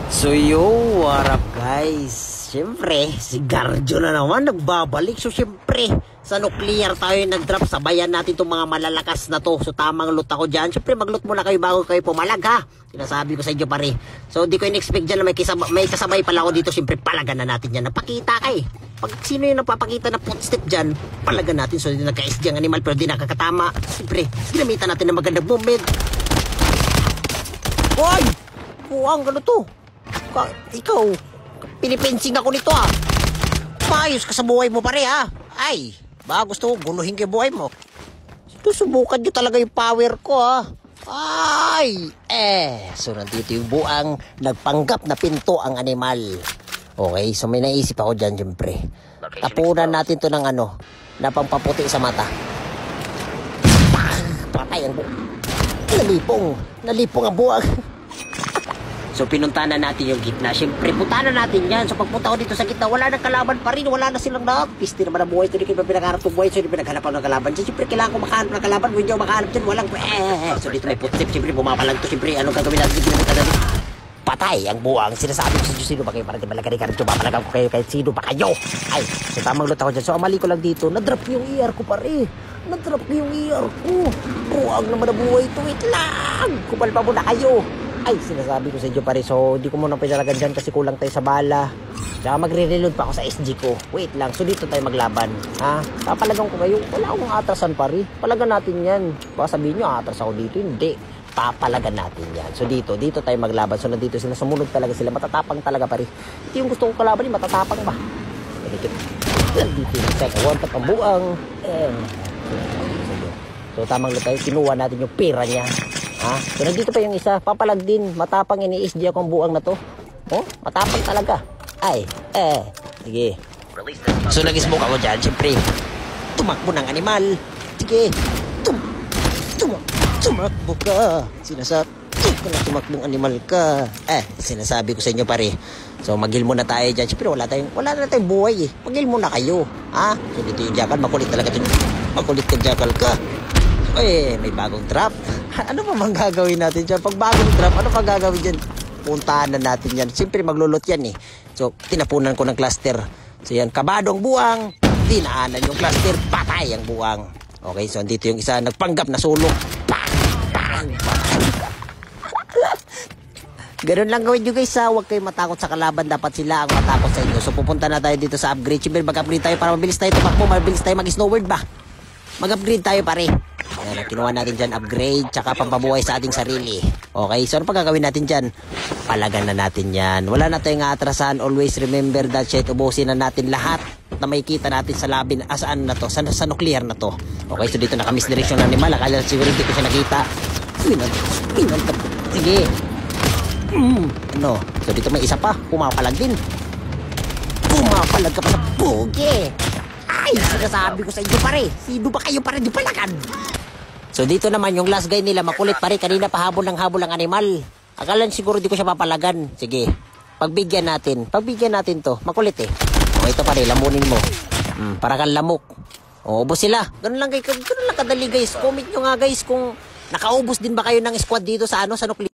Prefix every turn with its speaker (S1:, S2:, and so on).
S1: So yo, what up guys? Siyempre, si Garjo na naman nagbabalik. So siyempre, sa nuclear tayo nag-drop. Sabayan natin itong mga malalakas na to. So tamang loot ako dyan. Siyempre mag-loot muna kayo bago kayo pumalag ha. Sinasabi ko sa inyo pare. So di ko in-expect dyan na may kasabay pala ako dito. Siyempre palagan na natin yan. Napakita kay. Pag sino yung napapakita na footstep dyan, palagan natin. So di nagka-SD ang animal pero di nakakatama. Siyempre, ginamitan natin ng magandang movement. Hoy! Buwang gano to? Ikaw, pinipensing ako nito ah. Maayos ka sa buhay mo pare ha. Ay, baka gusto ko guluhin kay buhay mo. Susubukan nyo talaga yung power ko ha. Ay, so nandito yung buang nagpanggap na pinto ang animal. Okay, so may naisip ako dyan siyempre. Tapunan natin to ng na pampaputi sa mata. Patay ang buang. Nalipong ang buang. So pinunta na natin yung gitna. Siyempre, punta na natin yan. So pagpunta ko dito sa gitna, wala na kalaban pa rin. Wala na silang nakapiste naman ang buhay. So hindi ko pinakaharap ng buhay. So hindi pinaghanapan ng kalaban. So siyempre, kailangan ko makahanap ng kalaban. Kung hindi ako makahanap dyan, walang So dito may footstep. Siyempre, bumapalag to. Siyempre, anong gagawin natin? Hindi naman kadali. Patay ang buwang. Sinasabi ko sa Diyos, sino ba kayo? Parang malagari ka rin. Papalagan ko kayo kahit sino ba kayo. Ay, so tamang lot ako dyan. So ang mali ko lang dito, nadrop yung ER ko pare. Nadrop yung ER ko. Buwang naman ang buhay ito. Wait lang. Kumalpa mo na kayo. Ay, sinasabi ko sa inyo pare. So, hindi ko muna pinalagan dyan kasi kulang tayo sa bala. Tsaka magre-reload pa ako sa SG ko. Wait lang. So, dito tayo maglaban. Ha? Papalagan ko kayo. Wala akong atrasan pare. Palagan natin yan. Baka sabihin nyo, atras ako dito. Hindi. Papalagan natin yan. So, dito tayo maglaban. So, nandito sila. Sumunod talaga sila. Matatapang talaga pare. Ito yung gusto kong kalaban. Matatapang ba? Nandito yung second. One tap ang buang. So, tamang lang tayo. Kinuha natin yung pera niya. Ha? So, nandito pa yung isa. Papalag din. Matapang ini-SG ako ang buang na to. Oh, matapang talaga. Ay, sige. So, nag-smoke ako dyan. Siyempre, tumakbo ng animal. Sige. Tumakbo ka. Tumakbong animal ka. Sinasabi ko sa inyo pare. So, mag-heal muna tayo dyan. Siyempre, wala na tayong buhay eh. Mag-heal muna kayo. Ha? So, dito yung jackal. Makulit talaga ito. Makulit ka jackal ka. May bagong drop. Ano pa mang gagawin natin dyan? Pag bagong drop, ano pa gagawin dyan? Puntahan na natin yan. Siyempre maglulot yan eh. So, tinapunan ko ng cluster. So, yan, kabadong buwang. Dinaanan yung cluster. Patay ang buwang. Okay, so, dito yung isa. Nagpanggap na sulok. Ganun lang gawin nyo guys ha. Huwag kayong matakot sa kalaban. Dapat sila ang matakot sa inyo. So, pupunta na tayo dito sa upgrade. Siyempre, mag-upgrade tayo para mabilis tayo tumakbo. Mabilis tayo mag-snowboard ba? Mag-upgrade tayo pare. Ayan, kinuha natin dyan upgrade tsaka pampabuhay sa ating sarili. Okay, so ano pa gagawin natin dyan? Palagan na natin yan. Wala na tayong atrasan. Always remember that shit. Ubusin na natin lahat na makikita natin sa labin. Saan na to? Sa nuclear na to. Okay, so dito naka-misdirection ng animal. Akala siguro hindi ko siya nakita. Sige. So dito may isa pa. Pumapalag din. Pumapalag ka pa sa buge. Ay, sinasabi ko sa inyo pare. Sino ba kayo pare di palagan? So dito naman yung last guy nila makulit pare. Kanina pa habol ang animal. Akala siguro di ko siya papalagan. Sige, pagbigyan natin to. Makulit eh. O ito pare, lamunin mo. Para kang lamok. O, ubos sila. Ganun lang kadali guys. Comment nyo nga guys kung nakaubos din ba kayo ng squad dito sa sa nuclear.